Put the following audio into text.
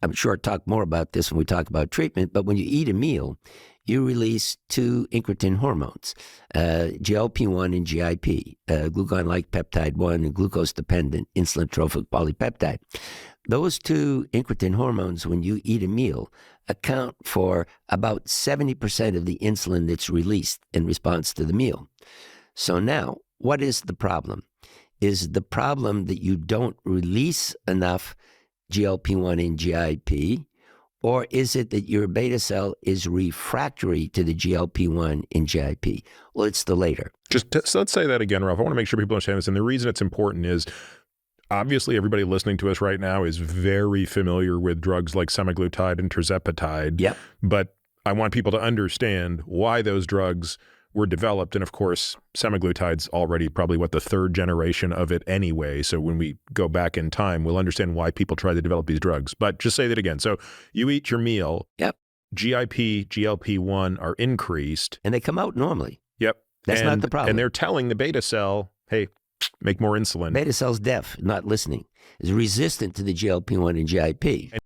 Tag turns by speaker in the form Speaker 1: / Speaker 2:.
Speaker 1: I'm sure I'll talk more about this when we talk about treatment, but when you eat a meal, you release two incretin hormones, GLP-1 and GIP, glucagon-like peptide 1 and glucose-dependent insulin-trophic polypeptide. Those two incretin hormones, when you eat a meal, account for about 70% of the insulin that's released in response to the meal. So now, what is the problem? Is the problem that you don't release enough GLP-1 and GIP, or is it that your beta cell is refractory to the GLP-1 and GIP? Well, it's the later.
Speaker 2: So let's say that again, Ralph. I want to make sure people understand this. And the reason it's important is, obviously, everybody listening to us right now is very familiar with drugs like semaglutide and tirzepatide.
Speaker 1: Yep.
Speaker 2: But I want people to understand why those drugs were developed. And of course, semaglutide's already probably the third generation of it anyway. So when we go back in time, we'll understand why people try to develop these drugs. But just say that again. So you eat your meal.
Speaker 1: Yep.
Speaker 2: GIP, GLP-1 are increased.
Speaker 1: And they come out normally.
Speaker 2: Yep.
Speaker 1: That's not the problem.
Speaker 2: And they're telling the beta cell, hey, make more insulin.
Speaker 1: Beta cell's deaf, not listening, is resistant to the GLP-1 and GIP.